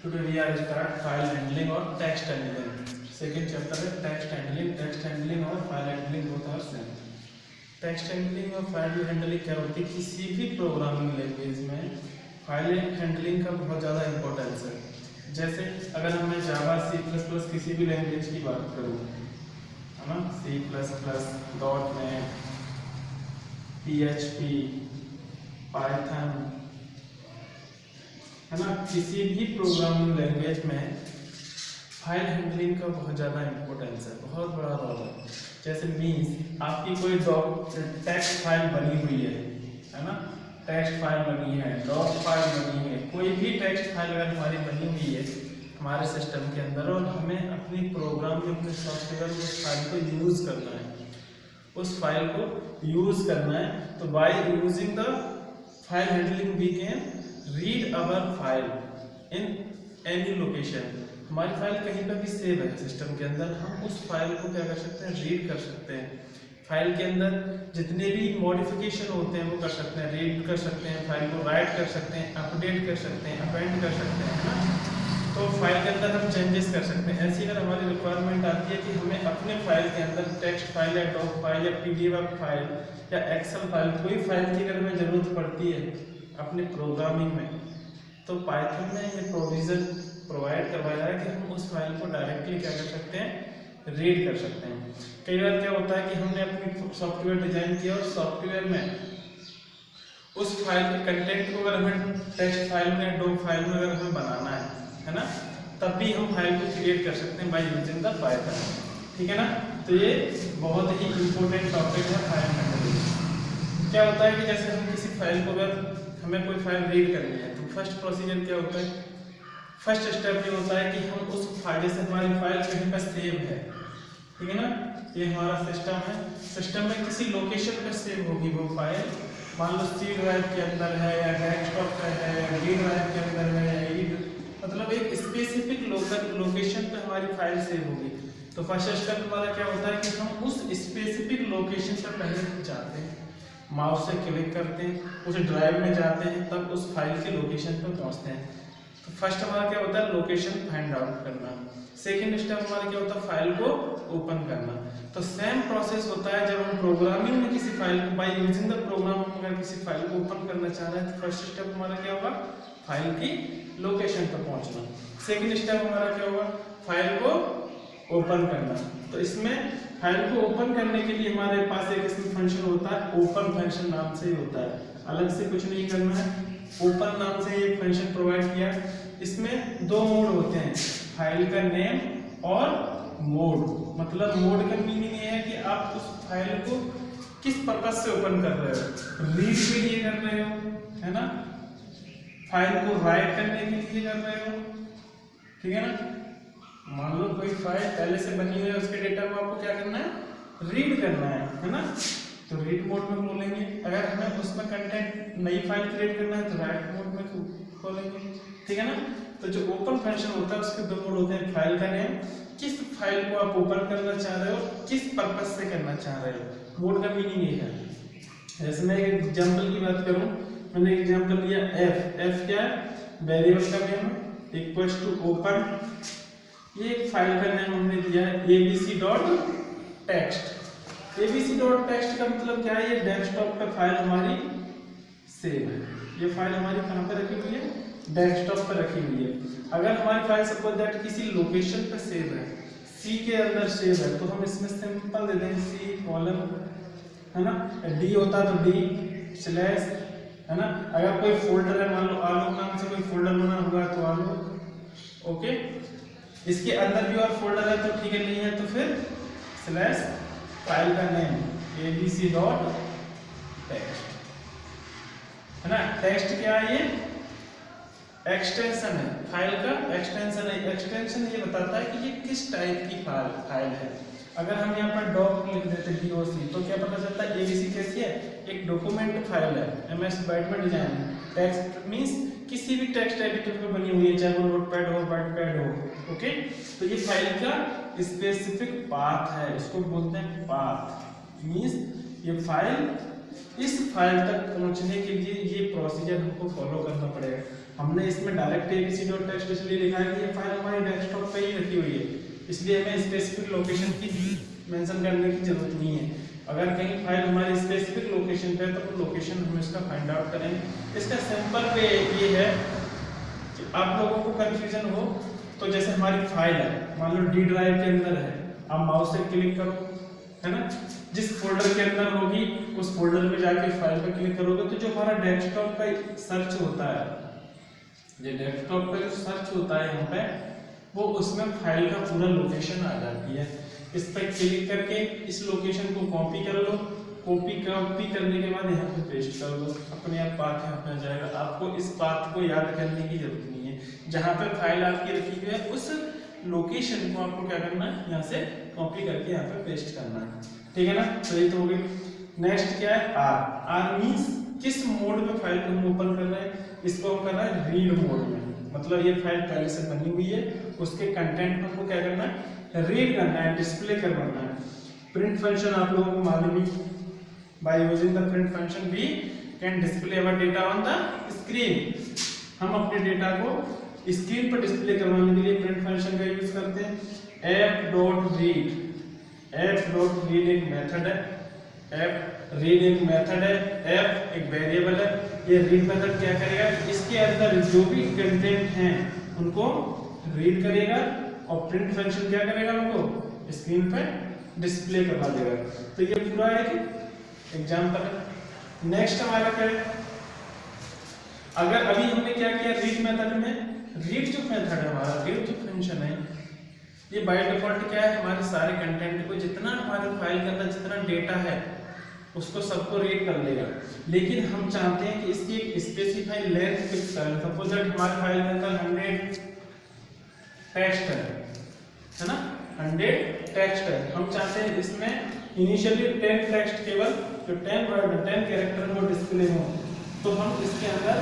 Today we are start file handling और text handling. Second chapter है text handling और file handling both are same. Text handling और file handling क्या होती है? किसी भी प्रोग्रामिंग लैंग्वेज में फाइल हैंडलिंग का बहुत ज़्यादा इम्पोर्टेंस है. जैसे अगर मैं जावा C++ किसी भी लैंग्वेज की बात करूँ, है ना, C++, .NET, PHP, Python, है ना, किसी भी प्रोग्रामिंग लैंग्वेज में फाइल हैंडलिंग का बहुत ज़्यादा इम्पोर्टेंस है, बहुत बड़ा रोल है. जैसे मीन्स आपकी कोई टेक्स्ट फाइल बनी हुई है ना, टेक्स्ट फाइल बनी है, डॉक फाइल बनी है, कोई भी टेक्स्ट फाइल अगर हमारी बनी हुई है हमारे सिस्टम के अंदर और हमें अपनी प्रोग्राम में अपने सॉफ्टवेयर में उस फाइल को यूज़ करना है, उस फाइल को यूज़ करना है, तो by using the file handling we can read our file in any location. हमारी फाइल कहीं पर भी सेव है सिस्टम के अंदर, हम उस फाइल को क्या कर सकते हैं, रीड कर सकते हैं. फाइल के अंदर जितने भी मॉडिफिकेशन होते हैं वो कर सकते हैं, रीड कर सकते हैं, फाइल को राइट कर सकते हैं, अपडेट कर सकते हैं, अपेंड कर सकते हैं, है ना. तो फाइल के अंदर हम चेंजेस कर सकते हैं. ऐसी अगर हमारी रिक्वायरमेंट आती है कि हमें अपने फाइल के अंदर टेक्स्ट फाइल या डॉक फाइल या PDF फाइल या एक्सेल फाइल, कोई फाइल की अगर हमें ज़रूरत पड़ती है अपने प्रोग्रामिंग में, तो पाइथन में ये प्रोविज़न प्रोवाइड करवाया है कि हम उस फाइल को डायरेक्टली क्या कर सकते हैं, रीड कर सकते हैं. कई बार क्या होता है कि हमने अपनी सॉफ्टवेयर डिजाइन किया और सॉफ्टवेयर में उस फाइल के कंटेंट को अगर हमें टेक्स्ट फाइल में, डॉक फाइल में अगर हमें बनाना है ना, तब भी हम फाइल को क्रिएट कर सकते हैं बाय यूजिंग द पाइथन. ठीक है ना. तो ये बहुत ही इंपॉर्टेंट टॉपिक है फाइल हैंडलिंग. क्या होता है कि जैसे हम किसी फाइल को अगर हमें कोई फाइल रीड करनी है तो फर्स्ट प्रोसीजर क्या होता है, फर्स्ट स्टेप ये होता है कि हम उस फाइल, जैसे हमारी फाइल कहीं पर सेव है, ठीक है ना, ये हमारा सिस्टम है, सिस्टम में किसी लोकेशन पर सेव होगी वो फाइल, मान लो C ड्राइव के अंदर है या डेस्कटॉप पर है या D ड्राइव के अंदर है या मतलब एक स्पेसिफिक लोकेशन पे हमारी फाइल सेव होगी. तो फर्स्ट स्टेप हमारा क्या होता है कि हम उस स्पेसिफिक लोकेशन पर पहले जाते हैं, माउस से क्लिक करते हैं, उस ड्राइव में जाते हैं, तब उस फाइल के लोकेशन पर पहुंचते हैं. तो फर्स्ट हमारा क्या होता है, लोकेशन फाइंड आउट करना. सेकेंड स्टेप हमारा क्या होता है, फाइल को ओपन करना. तो सेम प्रोसेस होता है जब हम प्रोग्रामिंग में किसी फाइल को बाय यूजिंग द प्रोग्राम अगर किसी फाइल को ओपन करना चाह रहे हैं तो फर्स्ट स्टेप हमारा क्या होगा, फाइल की लोकेशन पर पहुंचना. सेकेंड स्टेप हमारा क्या होगा, फाइल को ओपन करना. तो इसमें फाइल को ओपन करने के लिए हमारे पास एक इसमें फंक्शन होता है, ओपन फंक्शन नाम से ही होता है, अलग से कुछ नहीं करना है. ओपन नाम से एक फंक्शन प्रोवाइड किया. इसमें दो मोड होते हैं, फाइल का नेम और मोड. मतलब मोड का मीनिंग ये है कि आप उस फाइल को किस पर्पज से ओपन कर रहे हो, रीड के लिए कर रहे हो, है ना, फाइल को राइट करने के लिए कर रहे हो. ठीक है ना. मान लो कोई फाइल पहले से बनी हुई है, उसके डेटा को आपको क्या करना है, रीड करना है ना, तो रीड मोड में खोलेंगे. अगर हमें उसमें कंटेंट नई फाइल क्रिएट करना है तो राइट मोड में खोलेंगे. ठीक है ना. तो जो ओपन फंक्शन होता है उसके दो मोड होते हैं, फाइल का नेम, किस फाइल को आप ओपन करना चाह रहे हो, किस पर्पज से करना चाह रहे हो. मोड का मीनिंग ये है. जैसे मैं एक एग्जाम्पल की बात करूं, मैंने एग्जाम्पल लिया एफ क्या है, वेरिएबल का नेम इक्वल्स टू ओपन. ये एक फाइल का नेम हमने दिया है abc.txt. abc.txt का मतलब क्या है, ये डेस्कटॉप पे फाइल हमारी सेव है. ये फाइल हमारी कहाँ पे रखी हुई है, डेस्कटॉप पे रखी हुई है. अगर हमारी फाइल सपोज दैट किसी लोकेशन पे सेव है, C के अंदर सेव है, तो हम इसमें सिंपल दे देंगे C कॉलन, है ना, D होता तो D स्लैश, है ना. अगर कोई फोल्डर है, मान लो आलोक नाम से कोई फोल्डर बना हुआ है तो आलोक, ओके. इसके अंदर भी और फोल्डर है तो ठीक है, नहीं है तो फिर स्लैश फाइल का नेम abc.txt, है ना. टेक्स्ट क्या है, ये एक्सटेंशन है, फाइल का एक्सटेंशन है. एक्सटेंशन ये बताता है कि ये किस टाइप की फाइल है. अगर हम यहाँ पर डॉक लिख देते हैं DOC तो क्या पता चलता है, ABC कैसी है, एक डॉक्यूमेंट फाइल है, MS वर्ड में डिजाइन. टेक्स्ट मींस किसी भी टेक्स्ट एडिटर पे बनी हुई है, चाहे वो नोटपैड हो, वर्डपैड हो, ओके. तो ये फाइल का स्पेसिफिक पाथ है, इसको बोलते हैं पाथ. मींस ये फाइल, इस फाइल तक पहुंचने के लिए ये प्रोसीजर हमको फॉलो करना पड़ेगा. हमने इसमें डायरेक्ट abc.txt इसलिए लिखा है कि ये फाइल हमारी डेस्कटॉप पे ही रखी हुई है, इसलिए हमें स्पेसिफिक लोकेशन की मेंशन करने की जरूरत नहीं है। अगर कहीं फाइल हमारी स्पेसिफिक लोकेशन पे है तो लोकेशन हम इसका फाइंड आउट करेंगे। इसका सिंपल वे ये है कि आप लोगों को कंफ्यूजन हो तो जैसे हमारी फाइल है, मान लो डी ड्राइव के अंदर है, आप माउस से क्लिक करो, है ना, जिस फोल्डर के अंदर होगी उस फोल्डर में जाके फाइल पे क्लिक करोगे तो जो हमारा डेस्कटॉप का सर्च होता है, जो डेस्कटॉप पे जो सर्च होता है यहाँ पे, वो उसमें फाइल का पूरा लोकेशन आ जाती है। इस पर क्लिक करके इस लोकेशन को कॉपी कर लो, कॉपी करने के बाद यहाँ पे पेस्ट कर लो, अपने आप पाथ यहाँ पे आ जाएगा। आपको इस पाथ को याद करने की जरूरत नहीं है, जहाँ पे फाइल आपकी रखी हुई है उस लोकेशन को आपको क्या करना है, यहाँ से कॉपी करके यहाँ पे पेस्ट करना है, ठीक है ना। तो ये तो हो गई। नेक्स्ट क्या है, आर मींस किस मोड में फाइल को हम ओपन कर रहे हैं, इसको हम कर रहे हैं रीड मोड में, मतलब ये फाइल पहले से बनी हुई है, उसके कंटेंट को हमको क्या करना है, रीड करना है, डिस्प्ले करवाना है। प्रिंट फंक्शन आप लोगों को मालूम ही, by using the print function we can display our data on the screen. हम अपने डेटा को स्क्रीन पर डिस्प्ले करवाने के लिए प्रिंट फंक्शन का यूज करते हैं। f.read, f.read एक मेथड है, f.read एक मेथड है, f एक वेरिएबल है। ये रीड मेथड क्या करेगा, इसके अंदर जो भी कंटेंट हैं उनको रीड करेगा और प्रिंट फंक्शन क्या करेगा, उनको स्क्रीन पर डिस्प्ले करवा देगा। तो ये पूरा एक एग्जांपल है। नेक्स्ट हमारा क्या है, अगर अभी हमने क्या किया रीड मेथड में, रीड जो मेथड है हमारा, रीड जो फंक्शन है, ये बाय डिफॉल्ट क्या है, हमारे सारे कंटेंट को, जितना हमारे फाइल के अंदर जितना डेटा है उसको सबको रीड कर लेगा। लेकिन हम चाहते हैं कि इसकी एक स्पेसिफाइड लेंथ फिक्स करें। सपोज दैट हमारे फाइल के अंदर 100 टेक्स्ट है ना, 100 टेक्स्ट है, हम चाहते हैं इसमें इनिशियली 10 टेक्स्ट केवल जो 10 वर्ड 10 कैरेक्टर वो डिस्प्ले हो, तो हम इसके अंदर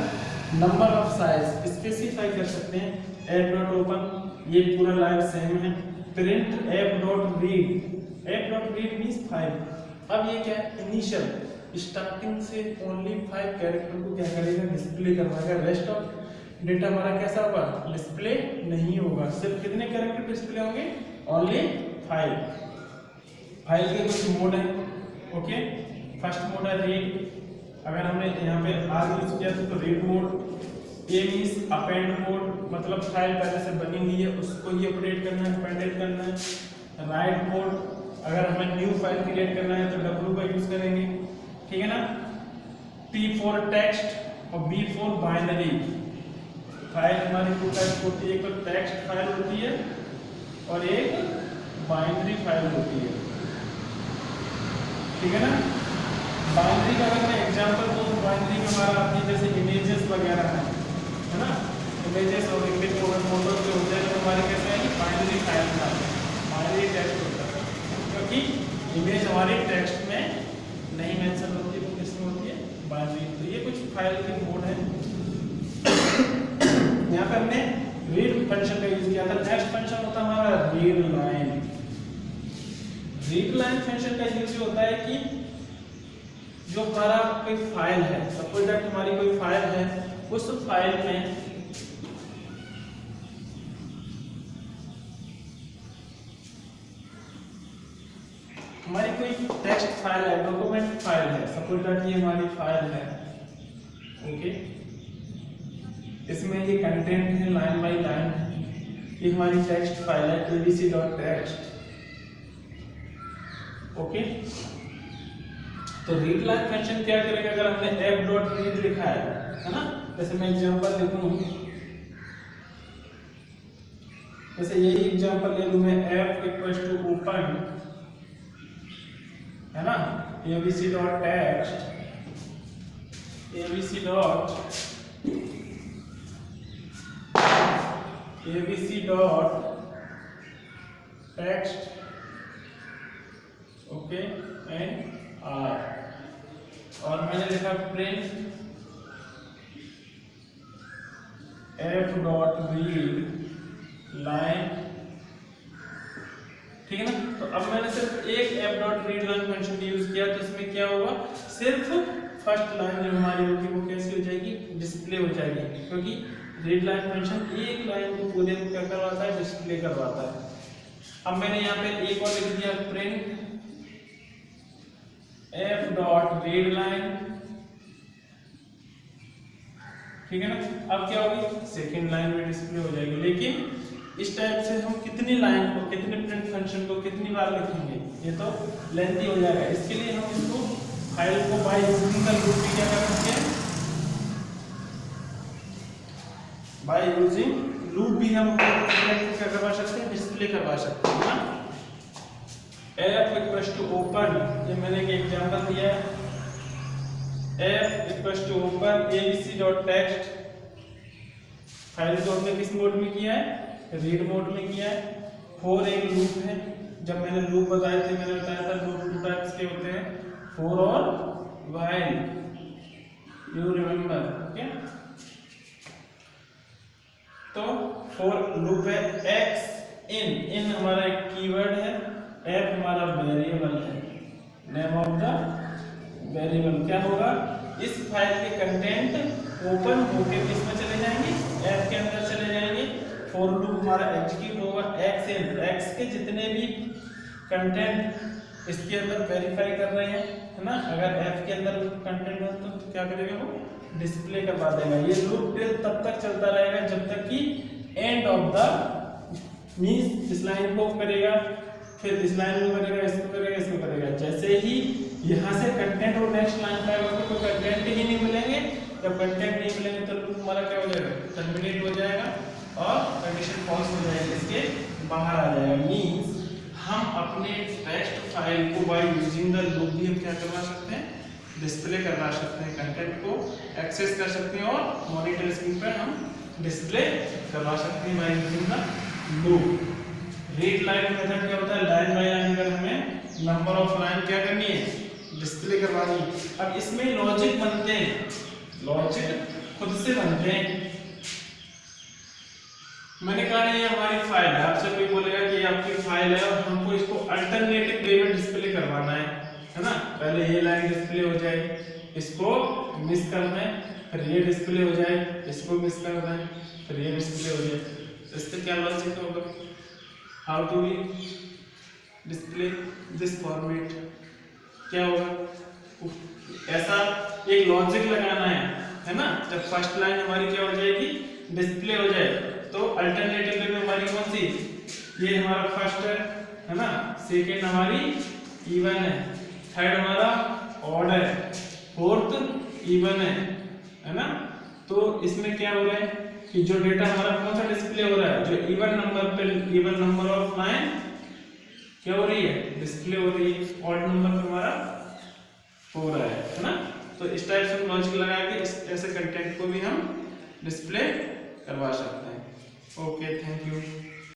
नंबर ऑफ साइज स्पेसिफाई कर सकते हैं। f.open ये पूरा लाइन सेम है। Print f.read, f.read means 5। अब ये क्या है, इनिशियल स्टार्टिंग से ओनली 5 कैरेक्टर को क्या करेगा, डिस्प्ले करवाएगा। रेस्ट ऑफ डेटा हमारा कैसा होगा, डिस्प्ले नहीं होगा। सिर्फ कितने कैरेक्टर डिस्प्ले होंगे, ओनली 5। फाइल के कुछ मोड है, ओके। फर्स्ट मोड है रीड, अगर हमने यहाँ पे आर यूज किया तो रीड मोड। ए मींस अपेंड मोड, मतलब फाइल पहले से बनी हुई है उसको ही अपडेट करना है, अपेंडेड करना है। राइट मोड, अगर हमें न्यू फाइल क्रिएट करना है तो डब्ल्यू का यूज करेंगे, ठीक है ना। टी फॉर टेक्स्ट और बी फॉर बाइनरी। फाइल हमारी दो टाइप होती है, एक तो टेक्स्ट फाइल होती है और एक बाइनरी फाइल होती है, ठीक है ना। बाइनरी का अगर मैं एग्जांपल दूं तो बाइनरी में हमारा आती है जैसे इमेजेस वगैरह है ना, इमेजेस और इमेज फोटो जो होते हैं हमारे कैसे हैं, बाइनरी फाइल में आते हैं, बाइनरी टेक्स्ट होता है, क्योंकि इमेज हमारे टेक्स्ट में नहीं मेंशन होती है, तो किसमें होती है, बाइनरी। तो ये कुछ फाइल के मोड है। यहाँ पे हमने रीड फंक्शन का यूज किया था। नेक्स्ट फंक्शन होता है हमारा read line. Read line function का यूज होता है कि जो हमारा कोई फाइल है, सपोज दैट हमारी कोई फाइल है, उस फाइल में हमारी कोई टेक्स्ट फाइल है, डॉक्यूमेंट फाइल है, सपोज दैट ये हमारी फाइल है, ओके। इसमें ये कंटेंट है, लाइन बाय लाइन है, ये हमारी टेक्स्ट फाइल है abc.txt, ओके। तो रीड लाइन फंक्शन क्या करेगा, अगर हमने f.read लिखा है ना, जैसे मैं एग्जांपल लिखूं, जैसे यही एग्जांपल ले लूं मैं, f इक्वल्स टू ओपन है ना, abc.txt, abc.txt, okay, and r, और मैंने लिखा प्रिंट f.read लाइन, ठीक है ना। तो अब मैंने सिर्फ एक f.read लाइन फंक्शन का यूज किया, तो इसमें क्या होगा, सिर्फ फर्स्ट लाइन जो हमारी होगी वो कैसी हो जाएगी, डिस्प्ले हो जाएगी, क्योंकि रीड लाइन फंक्शन एक लाइन को पूरे को क्या करवाता है, डिस्प्ले करवाता है। अब मैंने यहाँ पे एक और लिख दिया, print f dot read line, ठीक है ना। अब क्या होगी, सेकेंड लाइन में डिस्प्ले हो जाएगी। लेकिन इस टाइप से हम कितनी लाइन को, कितने प्रिंट फंक्शन को कितनी बार लिखेंगे, ये तो लेंथी हो जाएगा। इसके लिए हम इसको फाइल को बाय यूजिंग द लूप भी क्या कर सकते हैं, बाय यूजिंग लूप भी हम क्या करवा सकते हैं, डिस्प्ले करवा सकते हैं ना। f इक्वल्स टू ओपन, ये मैंने एक एग्जांपल दिया है, f equals to open abc.text, file को हमने किस मोड में किया है, रीड मोड में किया है। फॉर एक लूप है, जब मैंने लूप बताए थे, मैंने बताया था लूप टू टाइप्स के होते हैं, फॉर और व्हाइल, यू रिमेंबर, ओके। तो फॉर लूप है, x इन हमारा एक कीवर्ड है, f हमारा वेरिएबल है, नेम ऑफ द वेरिएबल। क्या होगा, इस फाइल के कंटेंट ओपन होके किसमें चले जाएंगे, f के अंदर चले जाएंगे। फॉर लूप हमारा एग्जीक्यूट होगा, x के जितने भी कंटेंट इसके अंदर वेरीफाई कर रहे हैं, है ना। अगर f के अंदर कंटेंट हो तो क्या करेगा, वो डिस्प्ले करवा देगा। ये लूप तब तक चलता रहेगा जब तक कि एंड ऑफ द मींस इस लाइन को करेगा, फिर इस लाइन को करेगा, इसको करेगा, इसको करेगा। जैसे ही यहाँ से कंटेंट और नेक्स्ट लाइन पे आएगा तो कंटेंट ही नहीं मिलेंगे। जब कंटेंट नहीं मिलेंगे तो लूप हमारा क्या हो जाएगा, टर्मिनेट हो जाएगा और कंडीशन फॉल्स हो जाएगी, इसके बाहर आ जाएगा। मींस हम अपने टेक्स्ट फाइल को बाय यूजिंग द लूप भी हम क्या करवा सकते हैं, डिस्प्ले करवा सकते हैं, कंटेंट को एक्सेस कर सकते हैं और मॉनिटर स्क्रीन पर हम डिस्प्ले करवा सकते हैं bye using the loop. Read line method क्या होता है, लाइन बाय लाइन अगर हमें नंबर ऑफ लाइन क्या करनी है, डिस्प्ले करवानी है। अब इसमें लॉजिक बनते हैं, लॉजिक खुद से बनते हैं। मैंने कहा ये हमारी फाइल है, आपसे कोई बोलेगा कि ये आपकी फाइल है और हमको इसको अल्टरनेटिव वे में डिस्प्ले करवाना है ना। पहले ये लाइन डिस्प्ले हो जाए, इसको मिस करना है, फिर ये डिस्प्ले हो जाए, इसको मिस करना है, फिर ये डिस्प्ले हो जाए। तो इसका क्या लॉजिक होगा, how to we display this format, क्या होगा, ऐसा एक लॉजिक लगाना है ना। जब फर्स्ट लाइन हमारी क्या हो जाएगी, डिस्प्ले हो जाए, तो अल्टरनेटिव वे में हमारी कौन सी, ये हमारा फर्स्ट है ना, सेकेंड हमारी इवन है, थर्ड हमारा ऑड है, फोर्थ इवन है ना। तो इसमें क्या हो रहा है कि जो डेटा हमारा कौन सा डिस्प्ले हो रहा है, जो इवन नंबर पे इवन नंबर ऑफ लाइन क्या हो रही है, डिस्प्ले हो रही है, ऑड नंबर पे हमारा हो रहा है ना। तो इस टाइप से लॉजिक लगा के इस ऐसे कंटेंट को भी हम डिस्प्ले करवा सकते हैं। Okay, thank you.